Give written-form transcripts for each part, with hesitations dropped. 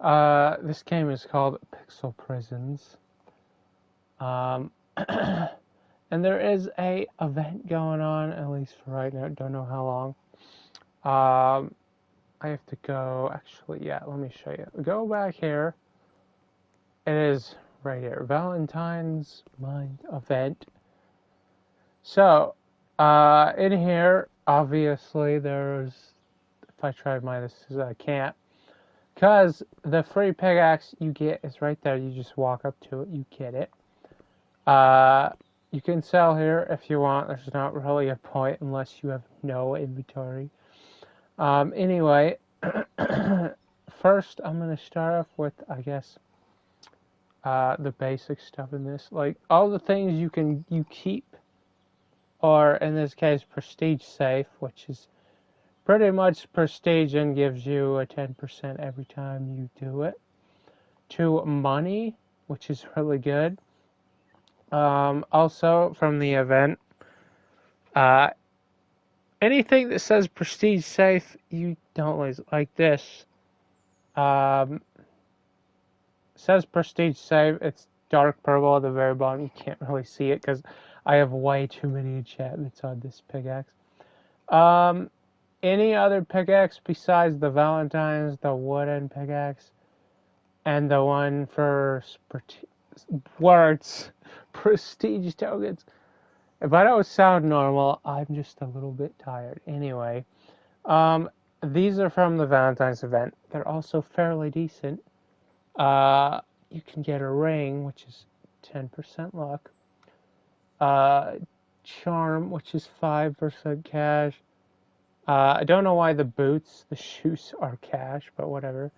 This game is called Pixel Prisons. Um, and there is a event going on, at least for right now. Don't know how long. I have to go. Actually, yeah. Let me show you. Go back here. It is right here. Valentine's Mind event. So, in here, obviously, there's. If I try to mine this, I can't. Because the free pickaxe you get is right there. You just walk up to it, you get it. You can sell here if you want. There's not really a point unless you have no inventory. Anyway, first I'm going to start off with, I guess, the basic stuff in this. Like, all the things you keep, or in this case, prestige safe, which is pretty much prestige and gives you a 10% every time you do it. To money, which is really good. Also from the event, uh, anything that says prestige safe, you don't lose. Like this, says prestige safe. It's dark purple at the very bottom. You can't really see it because I have way too many enchantments on this pickaxe. Any other pickaxe besides the Valentine's, the wooden pickaxe, and the one for words, prestige tokens. If I don't sound normal, I'm just a little bit tired. Anyway, these are from the Valentine's event. They're also fairly decent. You can get a ring, which is 10% luck. Charm, which is 5% cash. I don't know why the shoes are cash, but whatever.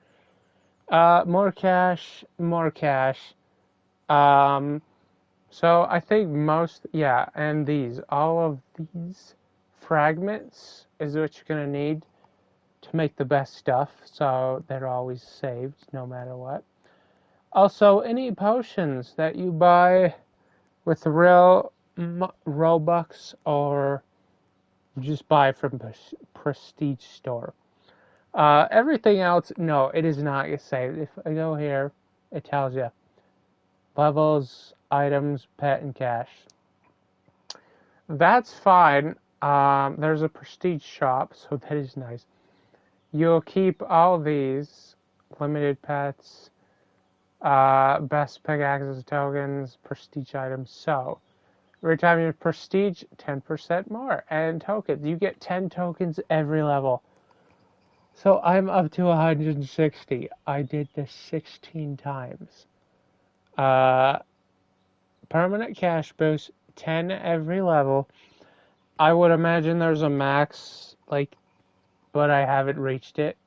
More cash, more cash. So I think and all of these fragments is what you're gonna need to make the best stuff, so they're always saved no matter what. Also, any potions that you buy with real Robux or just buy from Prestige Store. Everything else, no, it is not saved. If I go here, it tells you levels, items, pet, and cash. That's fine. There's a prestige shop, so that is nice. You'll keep all these limited pets, best pickaxes, tokens, prestige items. So every time you prestige, 10% more. And tokens, you get 10 tokens every level. So I'm up to 160. I did this 16 times. Permanent cash boost, 10 every level. I would imagine there's a max, but I haven't reached it,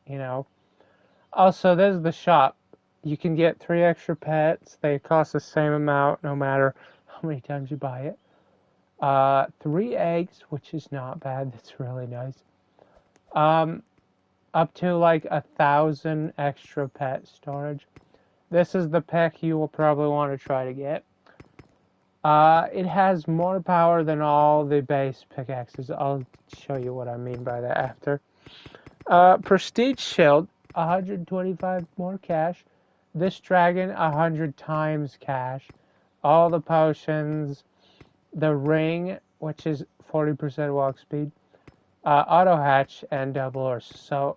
Also, there's the shop. You can get 3 extra pets. They cost the same amount no matter how many times you buy it. 3 eggs, which is not bad. That's really nice. Up to 1,000 extra pet storage. This is the pick you will probably want to try to get. It has more power than all the base pickaxes. I'll show you what I mean by that after. Prestige Shield, 125 more cash. This dragon, 100 times cash. All the potions. The ring, which is 40% walk speed. Auto hatch, and double ores. So,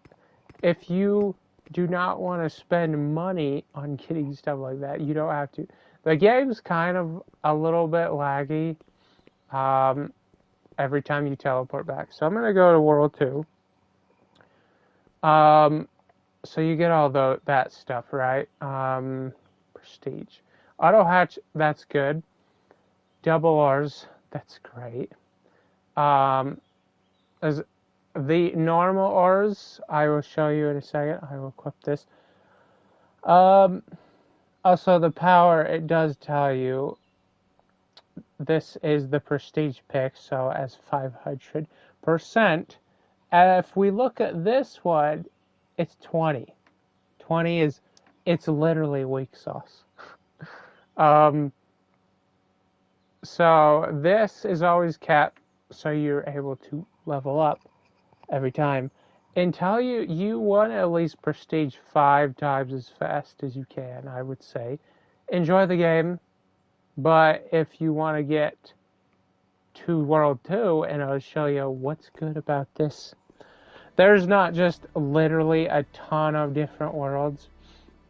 if you do not want to spend money on getting stuff like that, you don't have to. The game's kind of a little bit laggy every time you teleport back. So I'm going to go to World 2. So you get all that stuff, right? Prestige. Auto hatch, that's good. Double R's, that's great. As the normal ores, I will show you in a second. I will equip this. Also, the power, it does tell you this is the prestige pick, so as 500%. And if we look at this one, it's 20. 20 it's literally weak sauce. So this is always capped, so you're able to level up every time. and tell you want to at least prestige 5 times as fast as you can, I would say. Enjoy the game, but if you want to get to World 2, and I'll show you what's good about this. There's not just literally a ton of different worlds.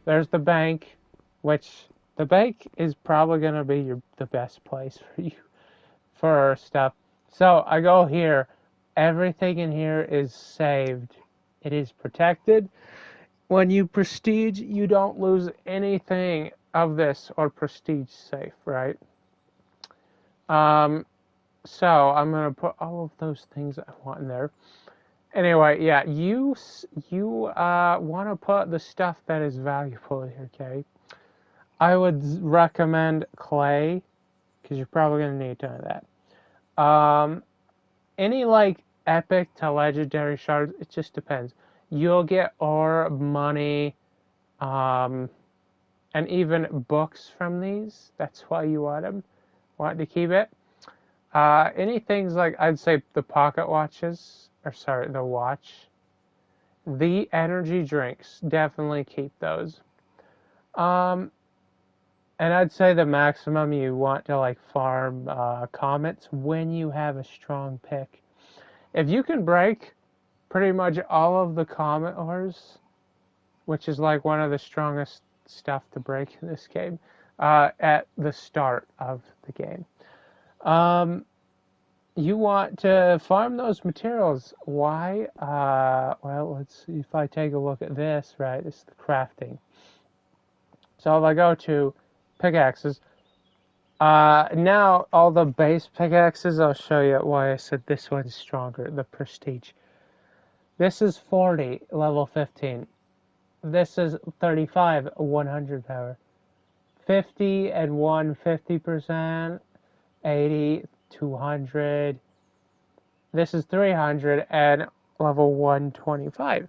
There's the bank, which the bank is probably going to be the best place for you for stuff. So I go here. Everything in here is saved. It is protected. When you prestige, you don't lose anything of this or prestige safe, right? So I'm going to put all of those things I want in there. Anyway, yeah, you want to put the stuff that is valuable here, okay? I would recommend clay, because you're probably going to need ton of that. Any like epic to legendary shards, it just depends. You'll get ore, money, and even books from these. That's why you want them. Want to keep it. Any things like, I'd say the pocket watches, or sorry, the watch. The energy drinks, definitely keep those. And I'd say the maximum you want to like farm comets when you have a strong pick. If you can break pretty much all of the comet ores, which is like one of the strongest stuff to break in this game, at the start of the game. You want to farm those materials. Why? Well, let's see if I take a look at this, right? This is the crafting. So if I go to pickaxes, now all the base pickaxes, I'll show you why I said this one's stronger, the prestige. This is 40, level 15. This is 35, 100 power. 50 and 1, 50%. 80, 200. This is 300 and level 125.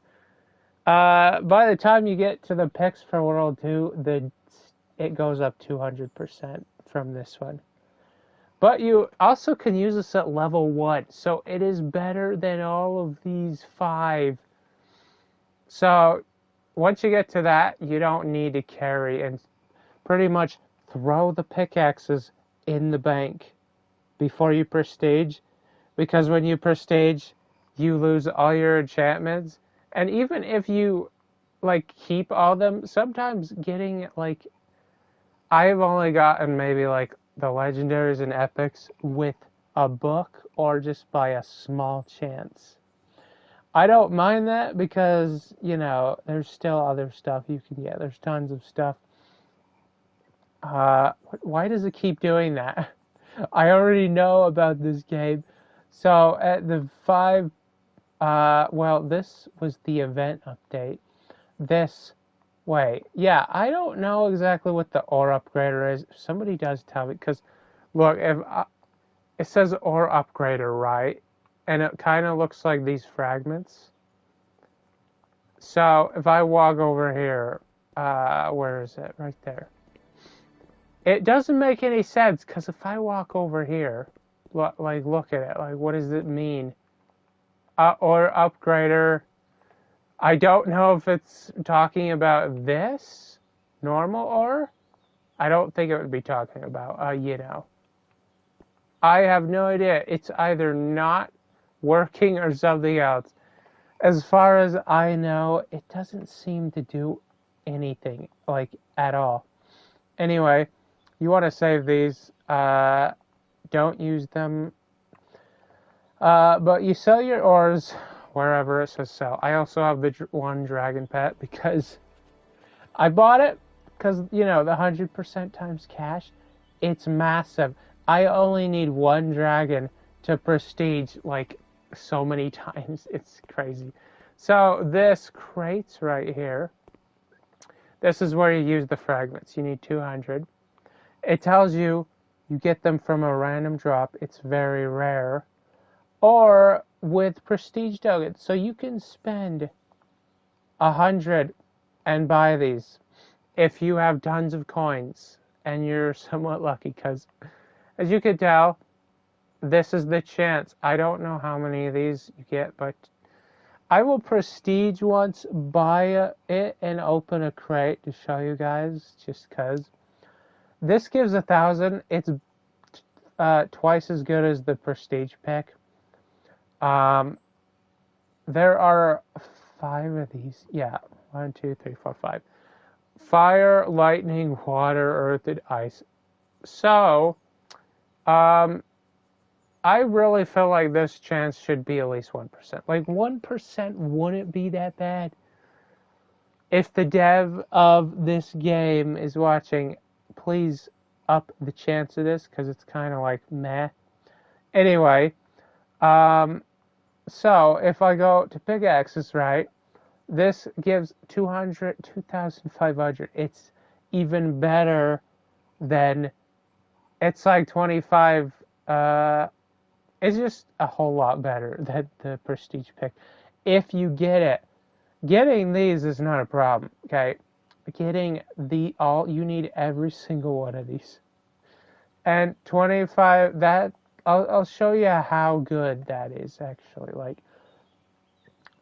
By the time you get to the picks for World 2, it goes up 200% from this one. But you also can use this at level 1, so it is better than all of these 5. So once you get to that, you don't need to carry and pretty much throw the pickaxes in the bank before you prestige, because when you prestige, you lose all your enchantments. And even if you like keep all them, sometimes getting like, I've only gotten maybe like the legendaries and epics with a book or just by a small chance. I don't mind that because, you know, there's still other stuff you can get. There's tons of stuff. Why does it keep doing that? I already know about this game. So at the 5, well, this was the event update. Yeah, I don't know exactly what the ore upgrader is. If somebody does tell me, because look, it says ore upgrader, right? And it kind of looks like these fragments. So if I walk over here, where is it? Right there. It doesn't make any sense, because if I walk over here, look at it, like what does it mean? Ore upgrader. I don't know if it's talking about this normal ore. I don't think it would be talking about, you know. I have no idea. It's either not working or something else. As far as I know, it doesn't seem to do anything, like, at all. Anyway, you want to save these. Don't use them. But you sell your ores wherever it says sell. I also have the one dragon pet because I bought it because, you know, the 100% times cash, it's massive. I only need one dragon to prestige like so many times. It's crazy. So this crates right here, this is where you use the fragments. You need 200. It tells you get them from a random drop. It's very rare. Or with prestige tokens. So you can spend 100 and buy these if you have tons of coins and you're somewhat lucky, because as you can tell, this is the chance. I don't know how many of these you get, but I will prestige once, buy it, and open a crate to show you guys, just because. This gives 1,000. It's twice as good as the prestige pick. There are 5 of these. Yeah, 1, 2, 3, 4, 5. Fire, lightning, water, earth, and ice. So, I really feel like this chance should be at least 1%. Like 1% wouldn't be that bad. If the dev of this game is watching, please up the chance of this, because it's kind of like meh. Anyway, so if I go to pickaxes, right, this gives 2,500. It's even better than, it's like 25, it's just a whole lot better than the prestige pick. If you get it, getting these is not a problem, okay? Getting all, you need every single one of these. And 25, that, I'll show you how good that is, actually. Like,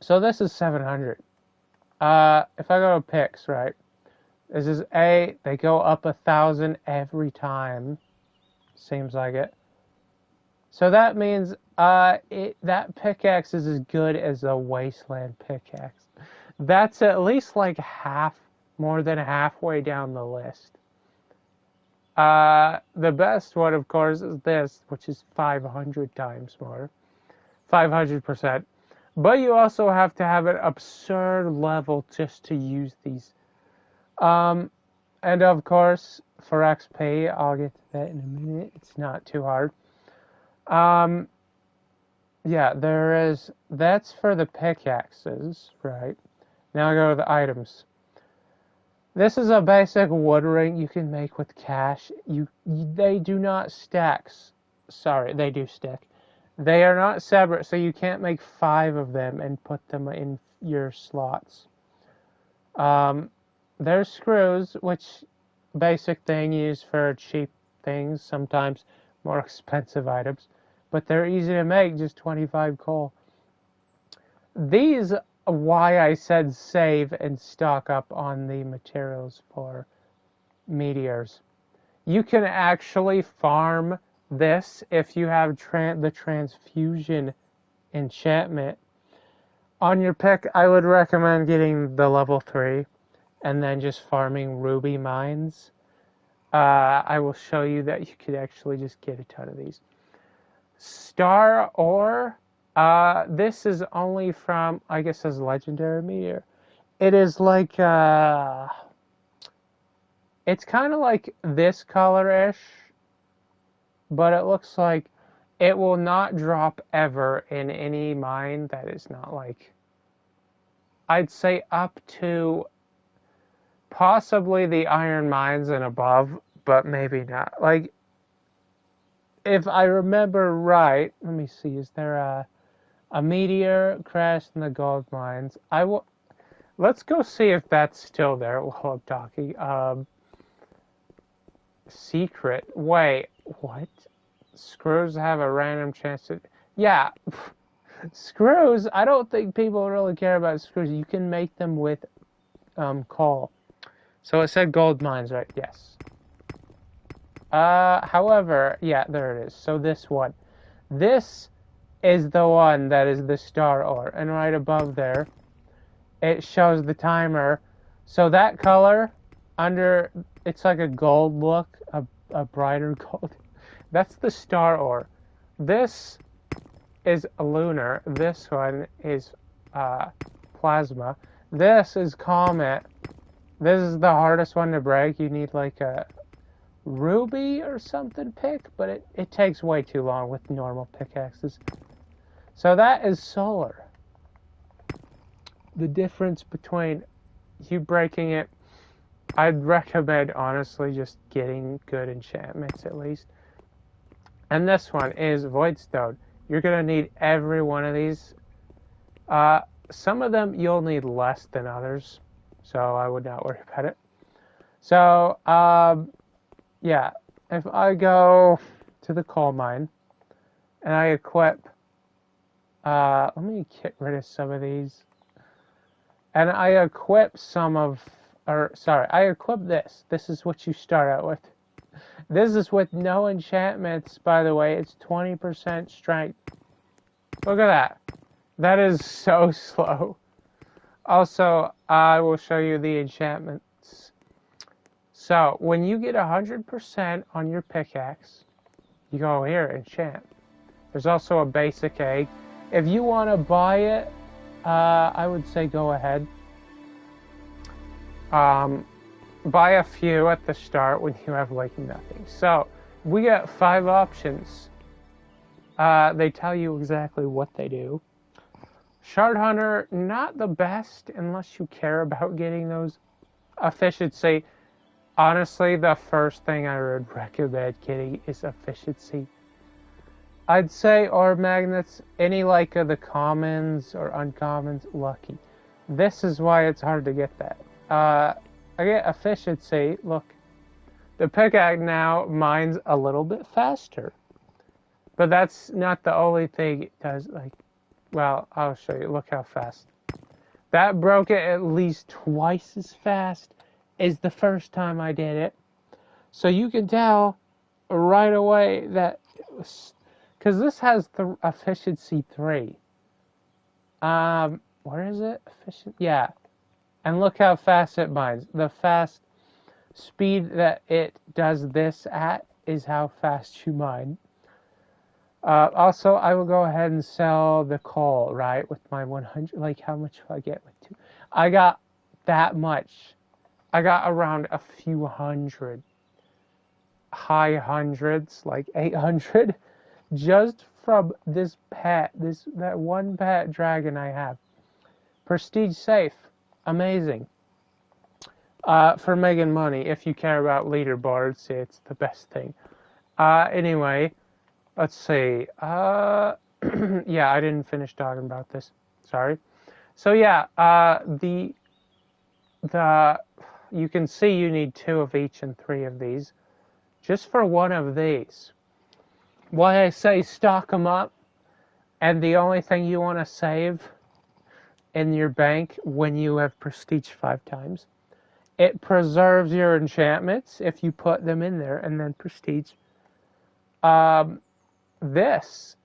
so this is 700. If I go to picks, right, this is A, they go up 1,000 every time. Seems like it. So that means that pickaxe is as good as a wasteland pickaxe. That's at least like more than halfway down the list. The best one, of course, is this, which is 500 times more. 500%. But you also have to have an absurd level just to use these. And of course, for XP, I'll get to that in a minute. It's not too hard. Yeah, that's for the pickaxes, right? Now I go to the items. This is a basic wood ring you can make with cash. They do not stack. Sorry, they do stick. They are not separate, so you can't make 5 of them and put them in your slots. There's screws, which basic thing used for cheap things, sometimes more expensive items, but they're easy to make, just 25 coal. These, why I said save and stock up on the materials for meteors. You can actually farm this if you have the transfusion enchantment. On your pick, I would recommend getting the level 3 and then just farming ruby mines. I will show you that you could actually just get a ton of these. Star ore, this is only from, I guess, as legendary meteor. It is like, it's kind of like this color-ish, but it looks like it will not drop ever in any mine that is not like, I'd say up to possibly the iron mines and above, but maybe not. Like, if I remember right, let me see, is there a meteor crashed in the gold mines? Let's go see if that's still there while I'm talking. Secret. Wait, what? Screws have a random chance to... Yeah, screws, I don't think people really care about screws. You can make them with coal. So it said gold mines, right? Yes. However, yeah, there it is. So this one. This is the one that is the star ore. And right above there, it shows the timer. So that color, it's like a gold look, a brighter gold. That's the star ore. This is lunar. This one is plasma. This is comet. This is the hardest one to break. You need like a ruby or something pick, but it takes way too long with normal pickaxes. So that is solar. The difference between you breaking it, I'd recommend honestly just getting good enchantments at least. And this one is voidstone. You're gonna need every one of these. Some of them you'll need less than others, so I would not worry about it. So yeah, if I go to the coal mine and I equip Let me get rid of some of these. And I equip some of, or sorry, I equip this. This is what you start out with. This is with no enchantments, by the way. It's 20% strength. Look at that. That is so slow. Also, I will show you the enchantments. So, when you get 100% on your pickaxe, you go here, enchant. There's also a basic egg. If you want to buy it, I would say go ahead. Buy a few at the start when you have like nothing. So, we got 5 options. They tell you exactly what they do. Shard Hunter, not the best unless you care about getting those efficiency. Honestly, the first thing I would recommend getting is efficiency. I'd say ore magnets, any like of the commons or uncommons, lucky. This is why it's hard to get that. I get efficiency. Look, the pickaxe now mines a little bit faster. But that's not the only thing it does. Like, well, I'll show you. Look how fast. That broke it at least twice as fast as the first time I did it. So you can tell right away that it was, because this has the efficiency 3. Where is it? Efficient? Yeah. And look how fast it mines. The fast speed that it does this at is how fast you mine. Also, I will go ahead and sell the coal, right, with my 100. Like, how much do I get with 2? I got that much. I got around a few hundred. High hundreds, like 800, just from this pet, that one pet dragon I have. Prestige safe, amazing. For making money, if you care about leaderboards, it's the best thing. Anyway, let's see. Yeah, I didn't finish talking about this. Sorry. So yeah, you can see you need 2 of each and 3 of these. Just for one of these. Why I say stock them up, and the only thing you want to save in your bank when you have prestige 5 times, it preserves your enchantments if you put them in there and then prestige. This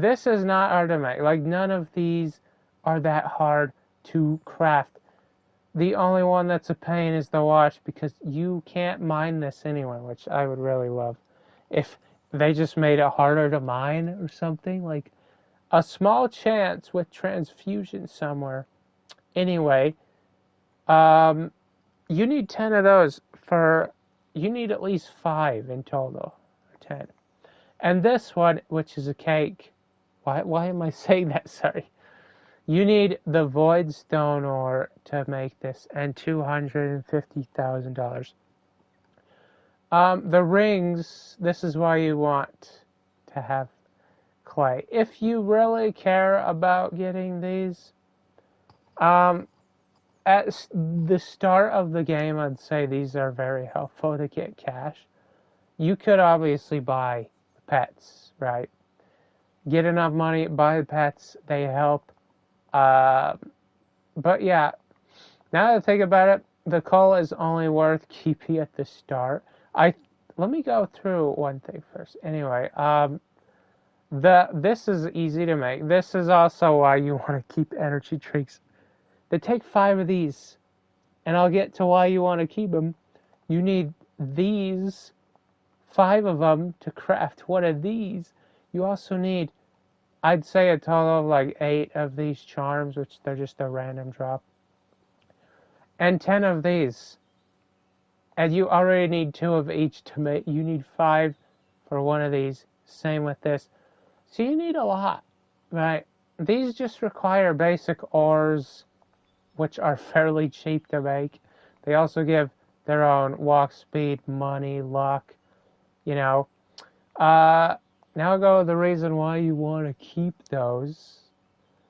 is not hard to make. Like, none of these are that hard to craft. The only one that's a pain is the watch, because you can't mine this anyway, which I would really love. If they just made it harder to mine or something, like a small chance with transfusion somewhere. Anyway, you need 10 of those you need at least 5 in total, or 10. And this one, which is a cake, why am I saying that? Sorry. You need the void stone ore to make this, and $250,000. The rings, this is why you want to have clay. If you really care about getting these, at the start of the game, I'd say these are very helpful to get cash. You could obviously buy pets, right? Get enough money, buy the pets, they help. But yeah, now that I think about it, the coal is only worth keeping at the start. Let me go through one thing first. Anyway, this is easy to make. This is also why you want to keep energy drinks. They take 5 of these, and I'll get to why you want to keep them. You need these 5 of them to craft one of these. You also need, I'd say, a total of like 8 of these charms, which they're just a random drop, and 10 of these. And you already need 2 of each to make. You need 5 for one of these. Same with this. So you need a lot, right? These just require basic ores, which are fairly cheap to make. They also give their own walk speed, money, luck, you know. Now I'll go with the reason why you want to keep those.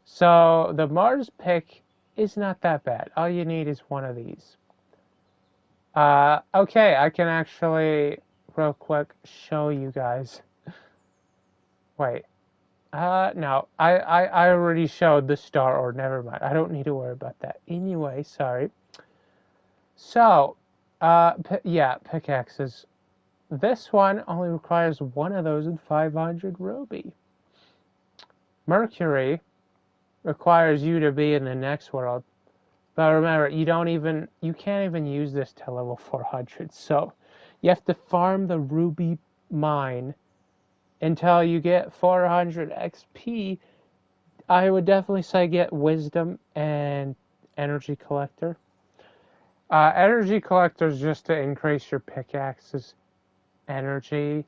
So the Mars pick is not that bad. All you need is one of these. Okay, I can actually, real quick, show you guys. Wait. No. I already showed the star ore. Never mind. I don't need to worry about that. Anyway, sorry. So, yeah, pickaxes. This one only requires one of those and 500 ruby. Mercury requires you to be in the next world. But remember, you can't even use this till level 400. So, you have to farm the ruby mine until you get 400 XP. I would definitely say get wisdom and energy collector. Energy collector is just to increase your pickaxe's energy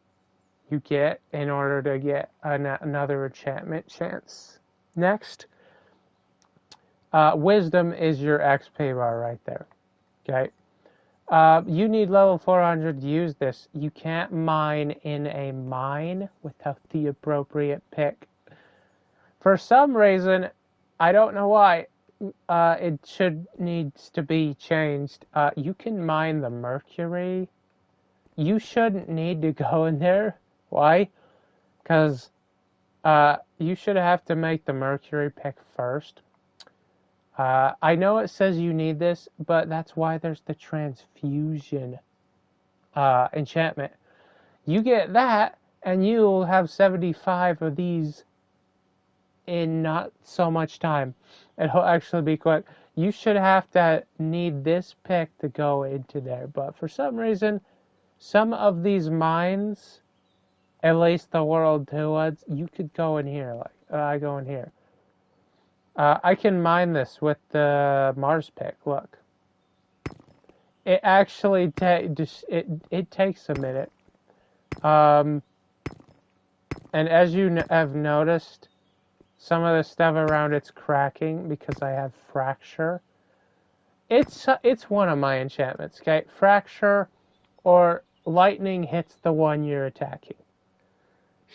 you get in order to get another enchantment chance. Next, wisdom is your XP bar right there. Okay. You need level 400 to use this. You can't mine in a mine without the appropriate pick. For some reason, I don't know why, it needs to be changed. You can mine the mercury. You shouldn't need to go in there. Why? Because you should have to make the mercury pick first. I know it says you need this, but that's why there's the transfusion enchantment. You get that, and you'll have 75 of these in not so much time. It'll actually be quick. You should have to need this pick to go into there, but for some reason, some of these mines, at least the World 2 ones, you could go in here. Like I go in here. I can mine this with the Mars pick. Look, it actually it takes a minute. And as you have noticed, some of the stuff around it's cracking because I have fracture. It's one of my enchantments. Okay, fracture or lightning hits the one you're attacking.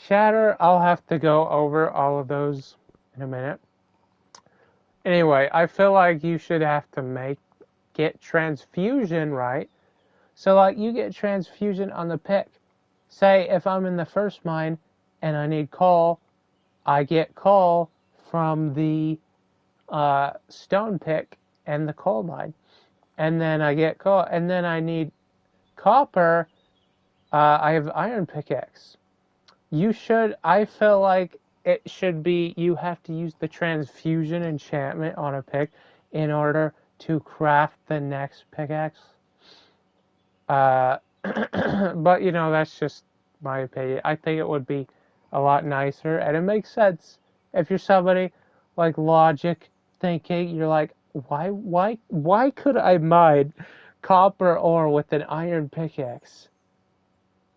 Shatter, I'll have to go over all of those in a minute. Anyway, I feel like you should have to get transfusion right. So like you get transfusion on the pick. Say if I'm in the first mine and I need coal, I get coal from the stone pick and the coal mine. And then I get coal, and then I need copper. I have iron pickaxe. I feel like it should be, you have to use the transfusion enchantment on a pick in order to craft the next pickaxe. But, that's just my opinion. I think it would be a lot nicer, and it makes sense. If you're somebody like logic thinking, you're like, why could I mine copper ore with an iron pickaxe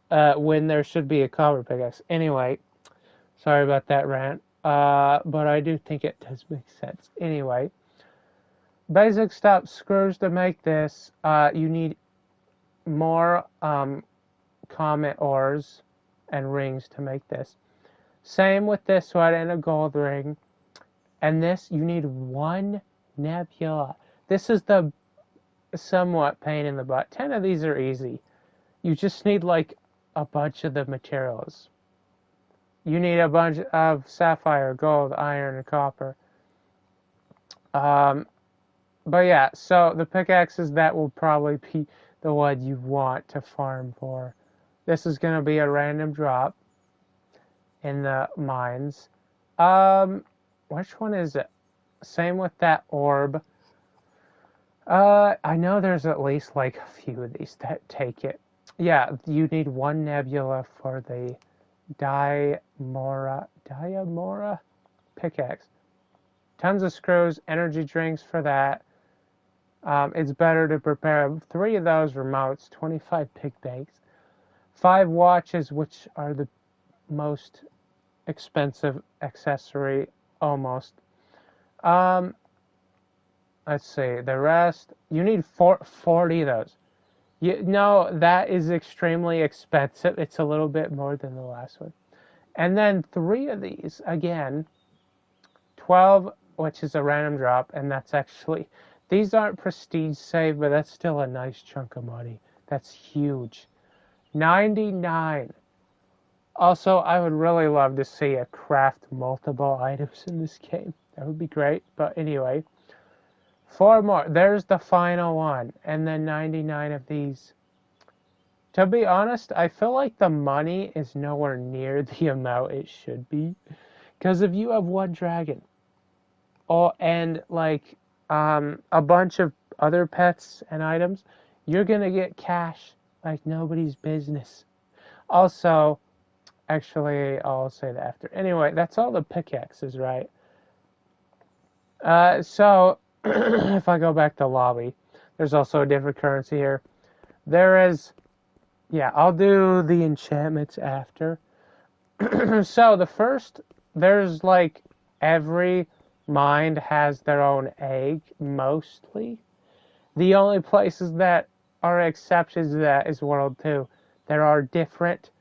when there should be a copper pickaxe? Anyway, sorry about that rant, but I do think it does make sense. Anyway, basic stuff, screws to make this. You need more comet ores and rings to make this. Same with this one and a gold ring. And this, you need one nebula. This is the somewhat pain in the butt. 10 of these are easy. You just need like a bunch of the materials. You need a bunch of sapphire, gold, iron, and copper. But yeah, so the pickaxes, that will probably be the one you want to farm for. This is going to be a random drop in the mines. Which one is it? Same with that orb. I know there's at least like a few of these that take it. Yeah, you need one nebula for the Diamora pickaxe. Tons of screws, energy drinks for that. It's better to prepare 3 of those remotes, 25 pig banks, 5 watches, which are the most expensive accessory, almost. Let's see, the rest, you need 40 of those. No, that is extremely expensive. It's a little bit more than the last one. And then 3 of these, again, 12, which is a random drop, and that's actually, these aren't prestige save, but that's still a nice chunk of money. That's huge. 99. Also, I would really love to see a craft multiple items in this game. That would be great. But anyway, 4 more. There's the final one. And then 99 of these. To be honest, I feel like the money is nowhere near the amount it should be. Because if you have one dragon, and like a bunch of other pets and items, you're going to get cash like nobody's business. Also, actually, I'll say that after. Anyway, that's all the pickaxes, right? So, if I go back to lobby, there's also a different currency here. There is, yeah, I'll do the enchantments after. So, the first, there's like every mind has their own egg, mostly. The only places that are exceptions to that is World 2. There are different,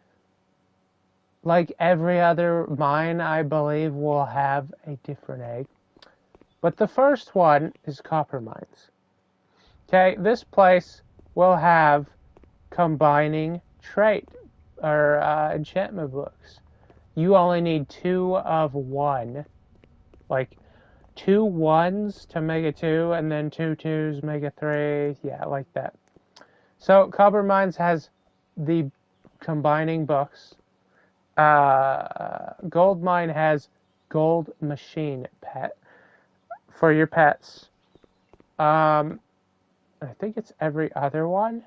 like every other mine, I believe, will have a different egg. But the first one is copper mines. Okay, this place will have combining trait or enchantment books. You only need 2 of 1. Like 2 1s to make a 2, and then 2 2s make a 3. Yeah, like that. So copper mines has the combining books. Gold mine has gold machine pet for your pets. I think it's every other one.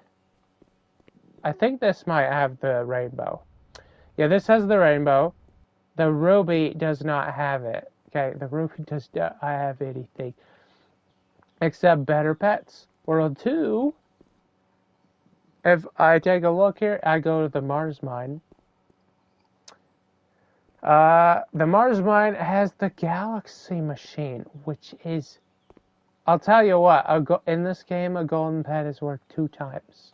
I think this might have the rainbow. Yeah, this has the rainbow. The ruby does not have it. Okay, the ruby does not have anything except better pets. World 2, if I take a look here, I go to the Mars mine. The Mars mine has the galaxy machine, which is, I'll tell you what, in this game, a golden pet is worth 2 times.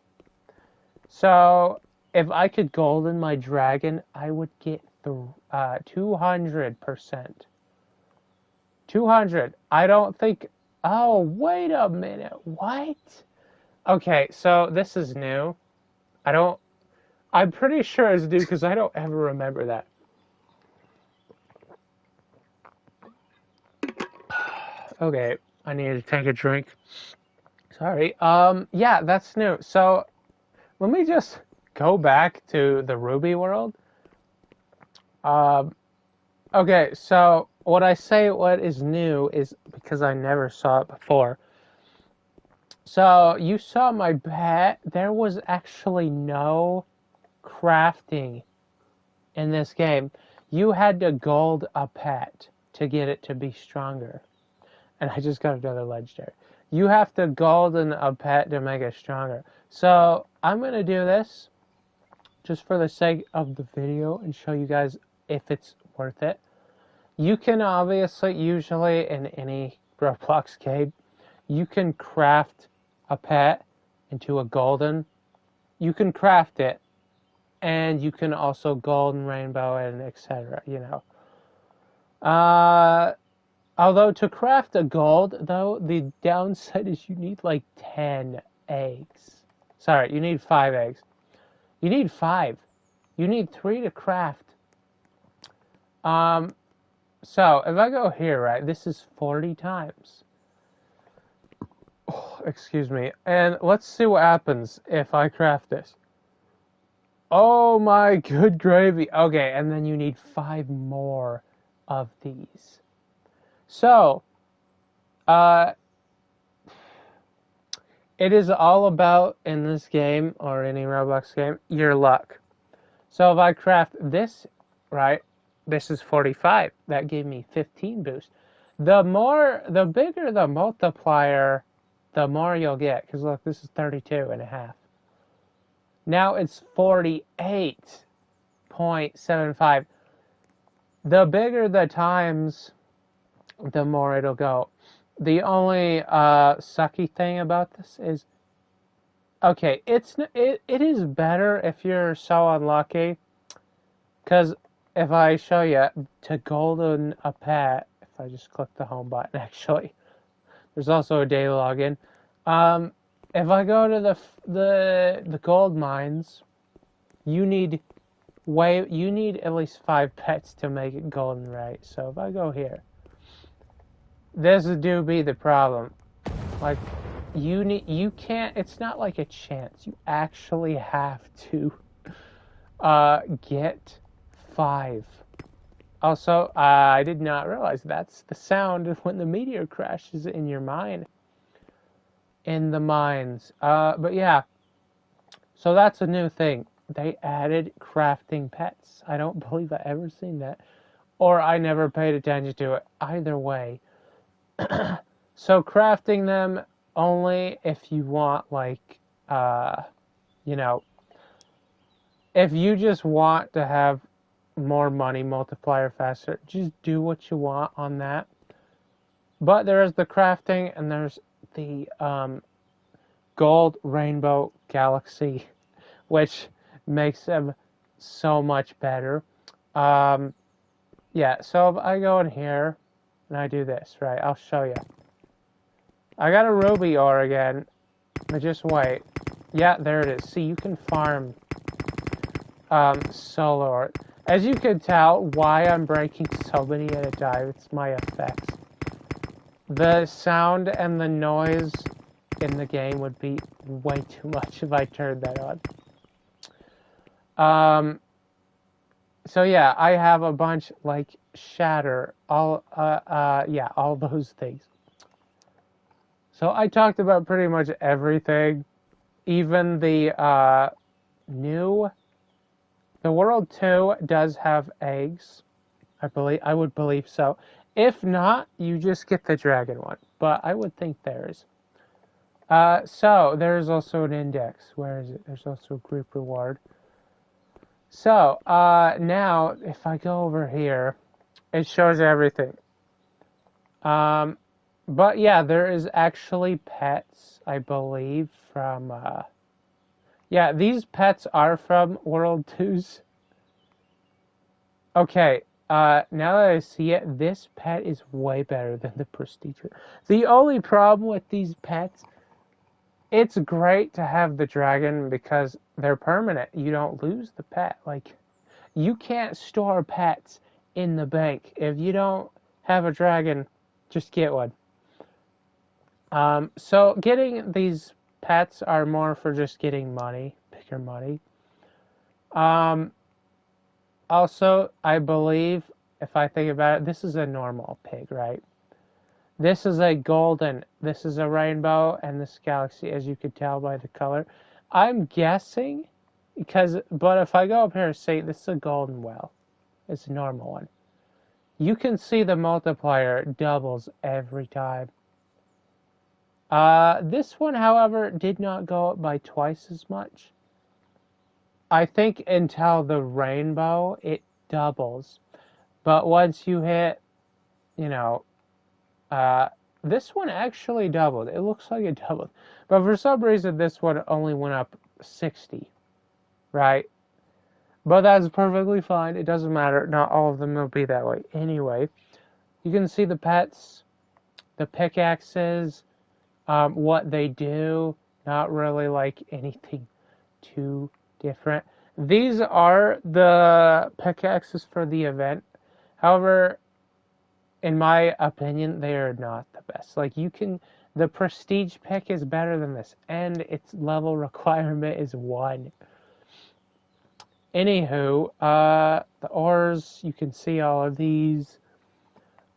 So, if I could golden my dragon, I would get the 200%. 200. I don't think, oh, wait a minute, what? Okay, so this is new. I'm pretty sure it's new because I don't ever remember that. Okay, I need to take a drink. Sorry. Yeah, that's new. So, let me just go back to the Ruby world. Okay, so what I say what is new is because I never saw it before. So, you saw my pet. There was actually no crafting in this game. You had to gold a pet to get it to be stronger. And I just got another legendary. You have to golden a pet to make it stronger. So I'm going to do this just for the sake of the video and show you guys if it's worth it. You can obviously, usually in any Roblox game, you can craft a pet into a golden. You can craft it, and you can also golden, rainbow, and etc. You know. Although to craft a gold, though, the downside is you need like 10 eggs. Sorry, you need 5 eggs. You need 5. You need 3 to craft. So if I go here, right, this is 40 times. Oh, excuse me. And let's see what happens if I craft this. Oh my good gravy. Okay, and then you need 5 more of these. So, it is all about, in this game, or any Roblox game, your luck. So if I craft this, right, this is 45. That gave me 15 boost. The bigger the multiplier, the more you'll get. Because look, this is 32.5. Now it's 48.75. The bigger the times, the more it'll go. The only sucky thing about this is, okay, it is better if you're so unlucky, because if I show you to golden a pet, if I just click the home button, actually, there's also a daily login. If I go to the gold mines, you need you need at least 5 pets to make it golden, right? So if I go here, this do be the problem. Like, you can't, it's not like a chance. You actually have to get 5. Also, I did not realize that's the sound of when the meteor crashes in your mine. In the mines. But yeah, so that's a new thing. They added crafting pets. I don't believe I ever seen that. Or I never paid attention to it. Either way. So crafting them only if you want, like, you know, if you just want to have more money multiplier faster, just do what you want on that. But there's the crafting and there's the gold rainbow galaxy, which makes them so much better. Yeah, so if I go in here and I do this, right, I'll show you. I got a ruby ore again, but just wait. Yeah, there it is. See, you can farm solar ore. As you can tell, why I'm breaking so many at a time, it's my effects. The sound and the noise in the game would be way too much if I turned that on. So yeah, I have a bunch like shatter, all those things. So I talked about pretty much everything, even the the World 2 does have eggs. I would believe so. If not, you just get the dragon one, but I would think there is. So there's also an index. Where is it? There's also a group reward. So now if I go over here, it shows everything. But yeah, there is actually pets, I believe, from yeah, these pets are from World 2's. Okay, now that I see it, this pet is way better than the Prestige. The only problem with these pets, it's great to have the dragon because they're permanent. You don't lose the pet. Like, you can't store pets in the bank. If you don't have a dragon, just get one. So getting these pets are more for just getting money, bigger money. Also, I believe, if I think about it, this is a normal pig, right? This is a golden, this is a rainbow, and this galaxy, as you could tell by the color. I'm guessing, but if I go up here and see, this is a golden well. It's a normal one. You can see the multiplier doubles every time. This one, however, did not go up by twice as much. I think until the rainbow, it doubles. But once you hit, you know, this one actually doubled. It looks like it doubled. But for some reason, this one only went up 60, right? But that's perfectly fine. It doesn't matter. Not all of them will be that way. Anyway, you can see the pets, the pickaxes, what they do. Not really like anything too different. These are the pickaxes for the event. However, in my opinion, they are not the best. Like, the prestige pick is better than this, and its level requirement is 1. Anywho, the ores, you can see all of these.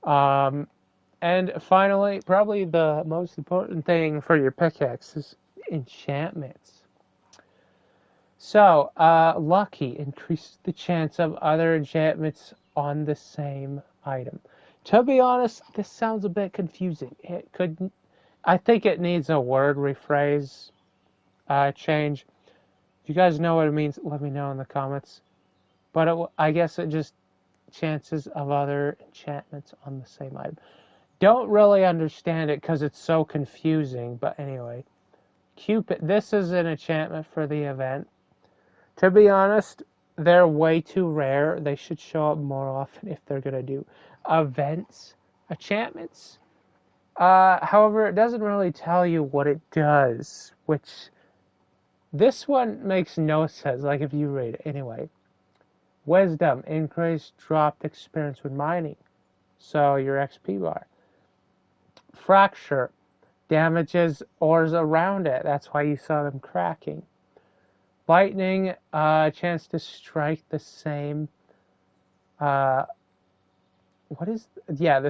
And finally, probably the most important thing for your pickaxe is enchantments. So, lucky increases the chance of other enchantments on the same item. To be honest, this sounds a bit confusing. I think it needs a word rephrase change. If you guys know what it means, let me know in the comments. But I guess it just chances of other enchantments on the same item. Don't really understand it because it's so confusing. But anyway, Cupid. This is an enchantment for the event. To be honest, they're way too rare. They should show up more often if they're going to do events, enchantments. However, it doesn't really tell you what it does, which this one makes no sense, like if you read it. Anyway, Wisdom, increased dropped experience with mining, so your XP bar. Fracture, damages ores around it, that's why you saw them cracking. Lightning, chance to strike the same, the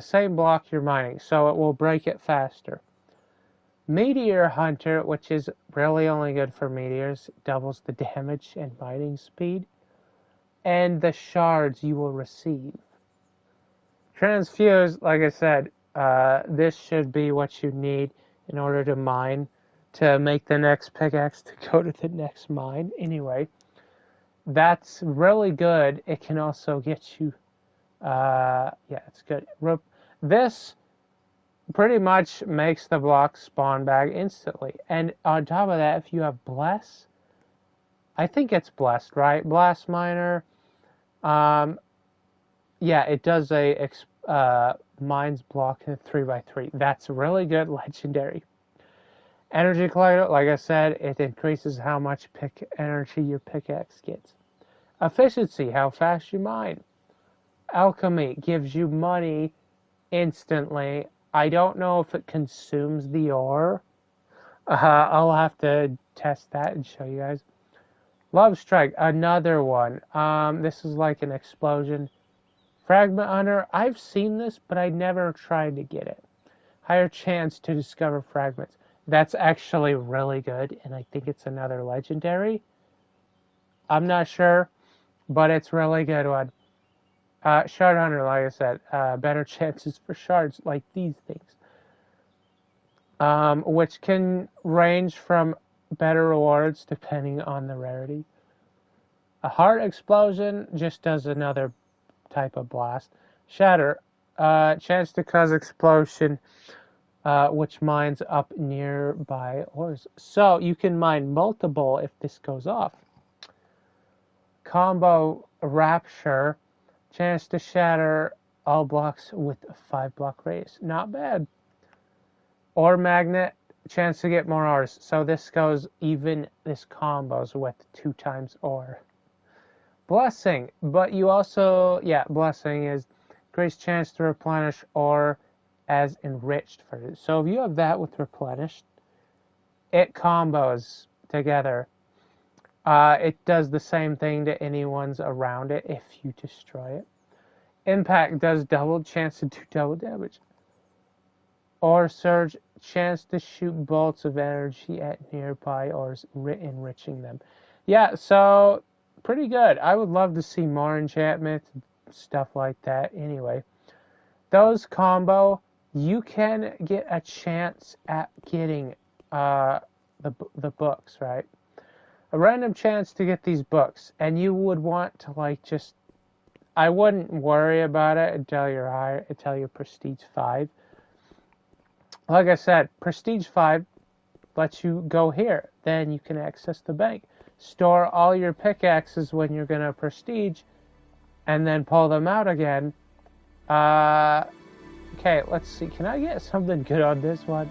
same block you're mining, so it will break it faster. Meteor Hunter, which is really only good for meteors, doubles the damage and mining speed. And the shards you will receive. Transfuse, like I said, this should be what you need in order to mine, to make the next pickaxe to go to the next mine. Anyway, that's really good. It can also get you, it's good. This pretty much makes the block spawn back instantly. And on top of that, if you have Bless, I think it's Blessed, right? Blast Miner. It does a mines block 3x3. That's really good, legendary. Energy Collector, like I said, it increases how much energy your pickaxe gets. Efficiency, how fast you mine. Alchemy gives you money instantly. I don't know if it consumes the ore. I'll have to test that and show you guys. Love Strike, another one. This is like an explosion. Fragment Hunter, I've seen this, but I never tried to get it. Higher chance to discover fragments. That's actually really good, and I think it's another legendary. I'm not sure, but it's really good one. Shard Hunter, like I said, better chances for shards like these things. Which can range from better rewards depending on the rarity. A Heart Explosion just does another type of blast. Shatter, chance to cause explosion, which mines up nearby ores. So you can mine multiple if this goes off. Combo Rapture, chance to shatter all blocks with a 5-block radius. Not bad. Ore Magnet, chance to get more ores. So this combos with 2 times ore. Blessing, but you also, Blessing is increased chance to replenish ore as enriched for it. So if you have that with replenished, it combos together. It does the same thing to anyone's around it if you destroy it. Impact does double chance to do double damage. Ore Surge, chance to shoot bolts of energy at nearby ores, enriching them. Yeah, so pretty good. I would love to see more enchantments, stuff like that. Anyway, those combo, you can get a chance at getting the books, right? A random chance to get these books, and you would want to I wouldn't worry about it until you're higher, until you're Prestige 5. Like I said, Prestige 5 lets you go here. Then you can access the bank. Store all your pickaxes when you're going to Prestige, and then pull them out again. Okay, let's see. Can I get something good on this one?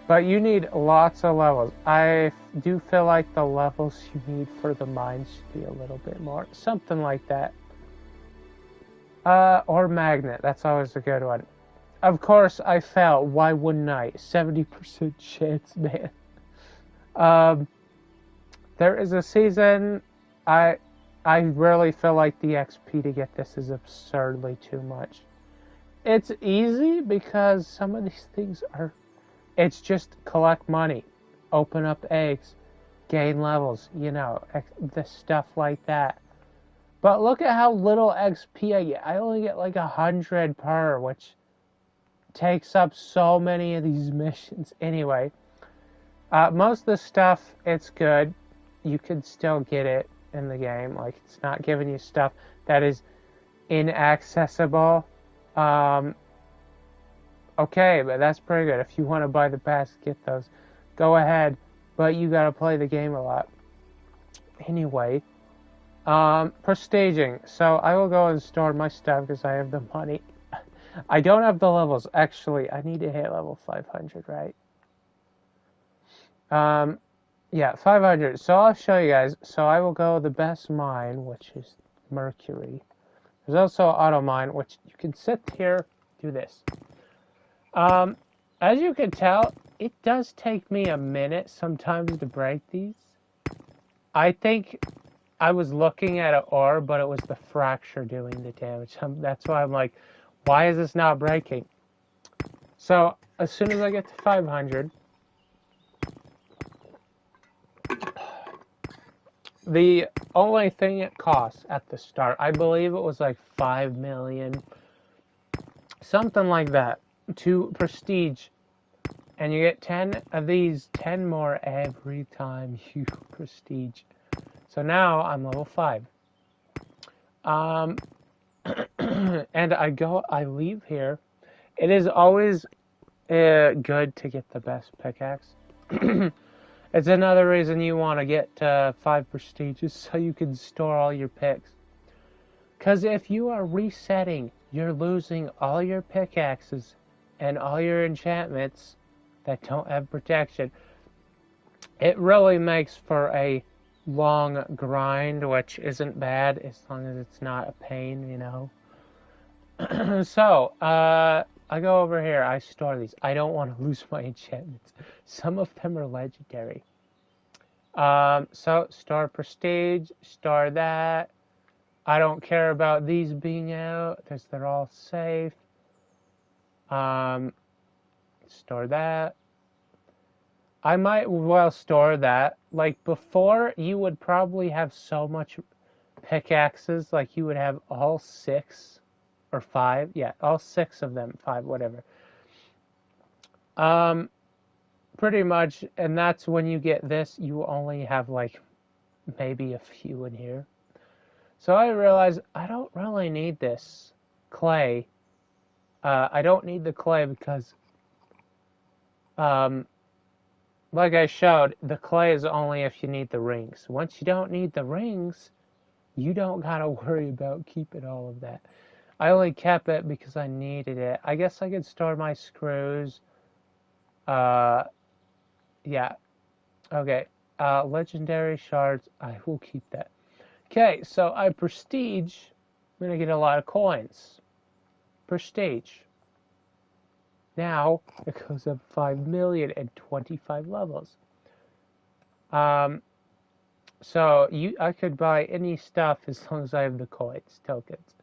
But you need lots of levels. I do feel like the levels you need for the mines should be a little bit more. Something like that. Or Magnet. That's always a good one. Of course, I fell. Why wouldn't I? 70% chance, man. There is a season. I really feel like the XP to get this is absurdly too much. It's easy because some of these things are... It's just collect money, open up eggs, gain levels, the stuff like that. But look at how little XP I get. I only get like 100 per, which takes up so many of these missions. Anyway, most of the stuff, it's good. You can still get it in the game. Like, it's not giving you stuff that is inaccessible. Okay, but that's pretty good. If you want to buy the pass, get those. Go ahead, but you gotta play the game a lot. Anyway, prestiging. So I will go and store my stuff because I have the money. I don't have the levels. Actually, I need to hit level 500, right? Yeah, 500. So I'll show you guys. So I will go the best mine, which is Mercury. There's also auto mine, which you can sit here, do this. As you can tell, it does take me a minute sometimes to break these. I think I was looking at an ore, but it was the fracture doing the damage. That's why I'm like, why is this not breaking? So as soon as I get to 500, the only thing it costs at the start, I believe it was like 5 million, something like that, to prestige. And you get 10 of these, 10 more every time you prestige. So now I'm level 5. And I leave here. It is always good to get the best pickaxe. It's another reason you want to get 5 prestiges so you can store all your picks. Because if you are resetting, you're losing all your pickaxes and all your enchantments that don't have protection. It really makes for a long grind, which isn't bad as long as it's not a pain, you know. So, I go over here, I store these. I don't want to lose my enchantments. Some of them are legendary. So, store prestige, store that. I don't care about these being out, because they're all safe. Store that. I might well store that. Like, before, you would probably have so much pickaxes, like you would have all 6 or 5. Yeah, all 6 of them, 5, whatever. Pretty much, and that's when you get this, you only have like maybe a few in here. So I realized I don't really need this clay. I don't need the clay because, like I showed, the clay is only if you need the rings. Once you don't need the rings, you don't gotta worry about keeping all of that. I only kept it because I needed it. I guess I could store my screws. Yeah. Okay. Legendary shards. I will keep that. Okay, so I prestige. I'm gonna get a lot of coins. Prestige. Now it goes up 5 million and 25 levels. So I could buy any stuff as long as I have the coins, tokens.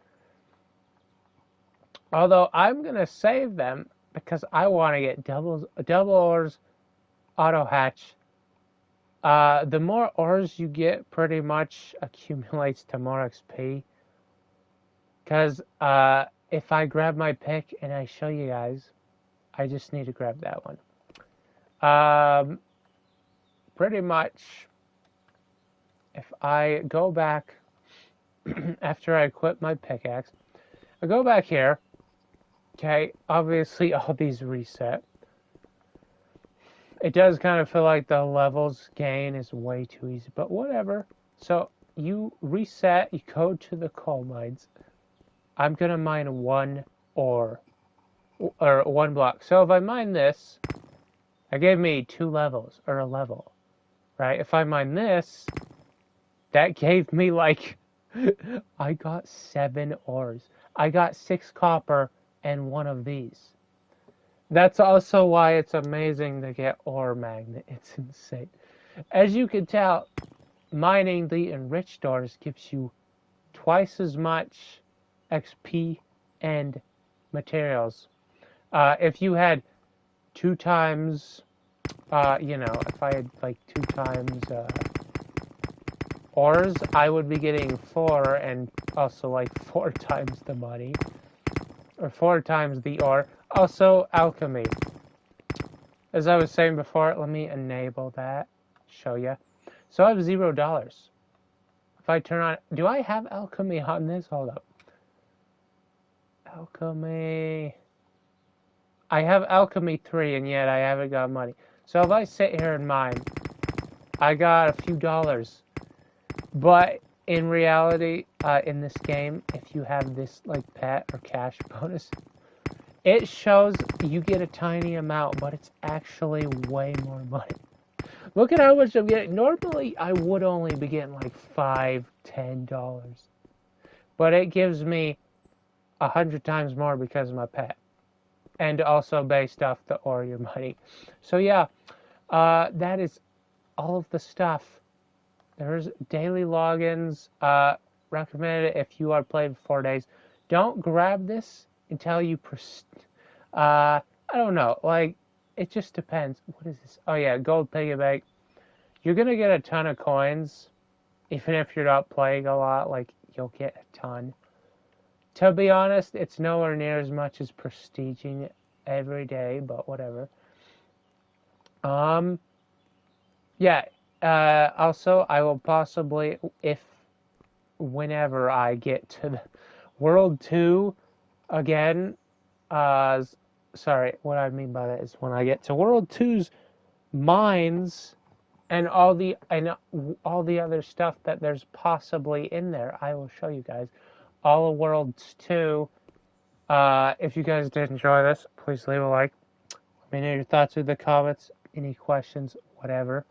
Although I'm gonna save them because I want to get double ores, auto hatch. The more ores you get, pretty much accumulates to more XP. Because if I grab my pick and I show you guys, I just need to grab that one. Pretty much, if I go back after I equip my pickaxe, I go back here. Okay, obviously all these reset. It does kind of feel like the levels gain is way too easy, but whatever. So you reset, you go to the coal mines. I'm gonna mine 1 ore, or 1 block. So if I mine this, it gave me 2 levels, or a level, right? If I mine this, that gave me like, I got 7 ores. I got 6 copper and 1 of these. That's also why it's amazing to get ore magnet. It's insane. As you can tell, mining the enriched ores gives you twice as much XP and materials. If you had 2 times, if I had like 2 times ores, I would be getting 4 and also like 4 times the money. Or 4 times the ore. Also, alchemy. As I was saying before, let me enable that. Show you. So I have $0. If I turn on... Do I have alchemy on this? Hold up. Alchemy... I have alchemy 3 and yet I haven't got money. So if I sit here and mine, I got a few dollars. But in reality, in this game, if you have this like pet or cash bonus, it shows you get a tiny amount, but it's actually way more money. Look at how much I'm getting. Normally, I would only be getting like $5, $10. But it gives me 100 times more because of my pet. And also based off the Oreo money. So yeah, that is all of the stuff. There's daily logins. Recommended if you are playing for 4 days. Don't grab this until you. I don't know. Like, it just depends. What is this? Oh yeah, gold piggy bank. You're gonna get a ton of coins, even if you're not playing a lot. Like, you'll get a ton. To be honest, it's nowhere near as much as prestiging every day, but whatever. Um, yeah. Also, I will possibly, if whenever I get to the World 2 again, sorry, what I mean by that is when I get to World 2's mines and all the other stuff that there's possibly in there, I will show you guys. All of Worlds 2. If you guys did enjoy this, please leave a like. Let me know your thoughts in the comments, any questions, whatever.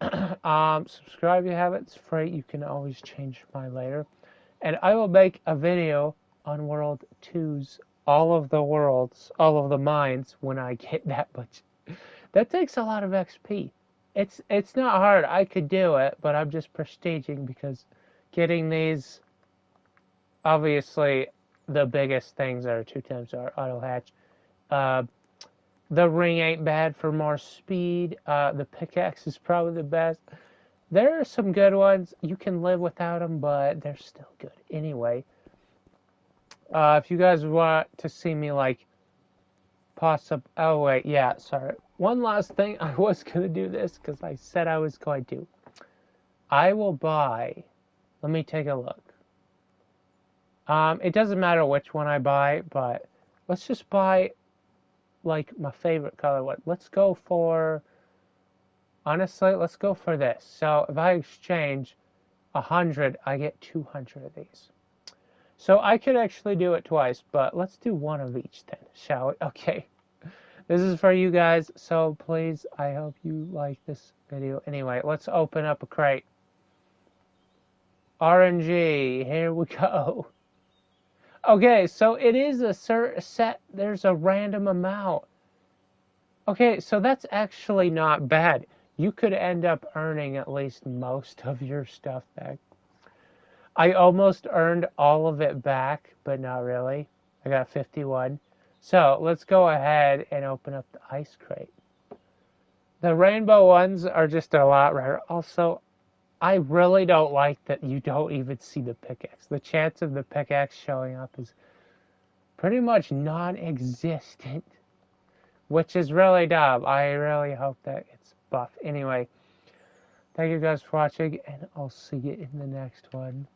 Subscribe if you haven't. It's free. You can always change mine later. And I will make a video on World 2's all of the worlds, all of the mines when I get that much. That takes a lot of XP. It's not hard. I could do it, but I'm just prestiging because getting these, obviously, the biggest things are 2 times our auto hatch. The ring ain't bad for more speed. The pickaxe is probably the best. There are some good ones. You can live without them, but they're still good anyway. If you guys want to see me like oh wait, yeah, sorry. One last thing, I was gonna do this because I said I was going to. I will buy. Let me take a look. It doesn't matter which one I buy, but let's just buy like my favorite color one. Let's go for. Honestly, let's go for this. So if I exchange 100, I get 200 of these. So I could actually do it twice, but let's do one of each then, shall we? Okay. This is for you guys, so please, I hope you like this video. Anyway, let's open up a crate. RNG, here we go. Okay, so it is a set, there's a random amount. Okay, so that's actually not bad. You could end up earning at least most of your stuff back. I almost earned all of it back, but not really. I got 51. So let's go ahead and open up the ice crate. The rainbow ones are just a lot rarer. Also, I really don't like that you don't even see the pickaxe. The chance of the pickaxe showing up is pretty much non-existent, which is really dumb. I really hope that it's buffed. Anyway, thank you guys for watching, and I'll see you in the next one.